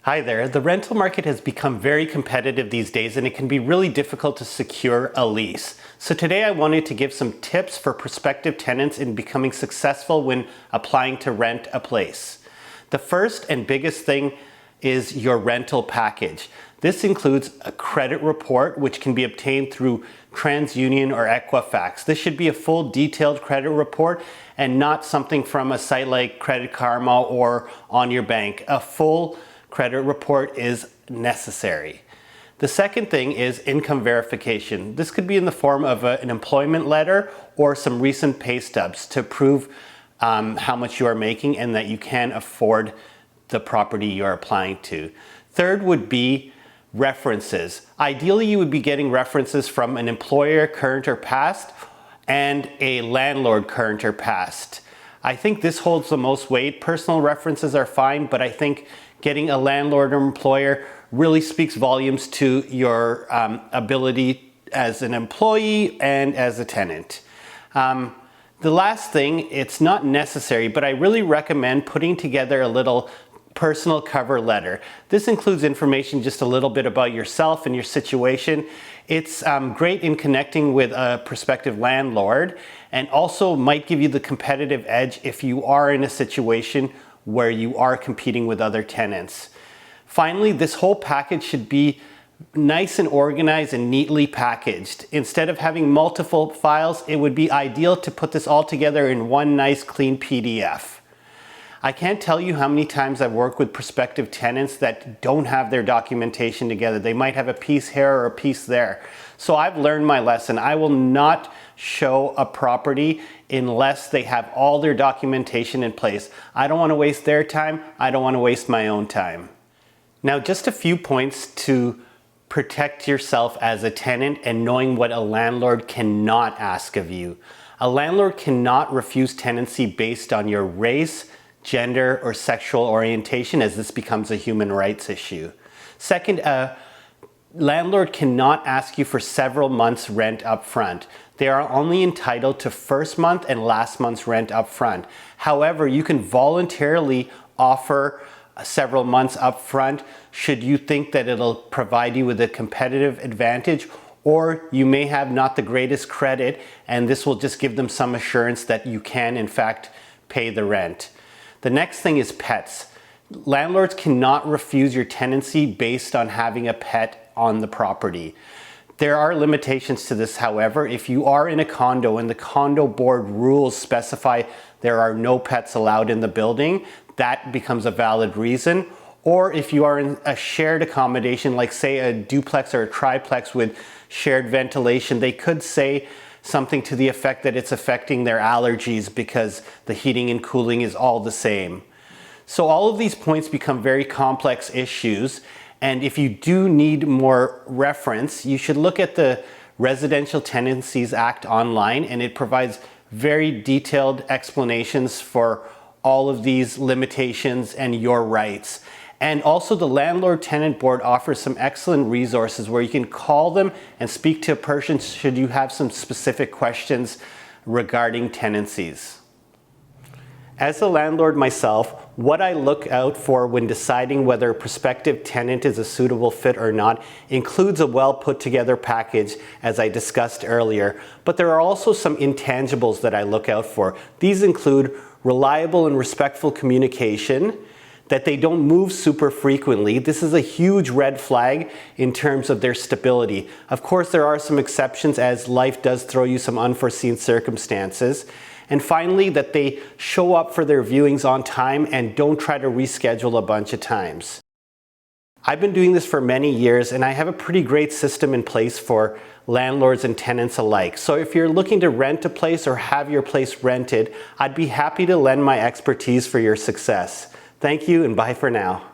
Hi there. The rental market has become very competitive these days and it can be really difficult to secure a lease. So today I wanted to give some tips for prospective tenants in becoming successful when applying to rent a place. The first and biggest thing is your rental package. This includes a credit report which can be obtained through TransUnion or Equifax. This should be a full detailed credit report and not something from a site like Credit Karma or on your bank. A full credit report is necessary. The second thing is income verification. This could be in the form of an employment letter or some recent pay stubs to prove how much you are making and that you can afford the property you are applying to. Third would be references. Ideally, you would be getting references from an employer, current or past, and a landlord, current or past. I think this holds the most weight. Personal references are fine, but I think getting a landlord or employer really speaks volumes to your ability as an employee and as a tenant. The last thing, it's not necessary, but I really recommend putting together a little personal cover letter. This includes information just a little bit about yourself and your situation. It's great in connecting with a prospective landlord and also might give you the competitive edge if you are in a situation where you are competing with other tenants. Finally, this whole package should be nice and organized and neatly packaged. Instead of having multiple files, it would be ideal to put this all together in one nice clean PDF. I can't tell you how many times I've worked with prospective tenants that don't have their documentation together. They might have a piece here or a piece there. So I've learned my lesson. I will not show a property unless they have all their documentation in place. I don't want to waste their time. I don't want to waste my own time. Now, just a few points to protect yourself as a tenant and knowing what a landlord cannot ask of you. A landlord cannot refuse tenancy based on your race, gender, or sexual orientation, as this becomes a human rights issue. Second, a landlord cannot ask you for several months rent up front. They are only entitled to first month and last month's rent up front. However, you can voluntarily offer several months up front should you think that it'll provide you with a competitive advantage, or you may have not the greatest credit and this will just give them some assurance that you can in fact pay the rent. The next thing is pets. Landlords cannot refuse your tenancy based on having a pet on the property. There are limitations to this, however. If you are in a condo and the condo board rules specify there are no pets allowed in the building, that becomes a valid reason. Or if you are in a shared accommodation, like say a duplex or a triplex with shared ventilation, they could say something to the effect that it's affecting their allergies because the heating and cooling is all the same. So all of these points become very complex issues, and if you do need more reference, you should look at the Residential Tenancies Act online, and it provides very detailed explanations for all of these limitations and your rights. And also the Landlord Tenant Board offers some excellent resources where you can call them and speak to a person should you have some specific questions regarding tenancies. As a landlord myself, what I look out for when deciding whether a prospective tenant is a suitable fit or not includes a well put together package, as I discussed earlier, but there are also some intangibles that I look out for. These include reliable and respectful communication, that they don't move super frequently. This is a huge red flag in terms of their stability. Of course, there are some exceptions as life does throw you some unforeseen circumstances. And finally, that they show up for their viewings on time and don't try to reschedule a bunch of times. I've been doing this for many years and I have a pretty great system in place for landlords and tenants alike. So if you're looking to rent a place or have your place rented, I'd be happy to lend my expertise for your success. Thank you and bye for now.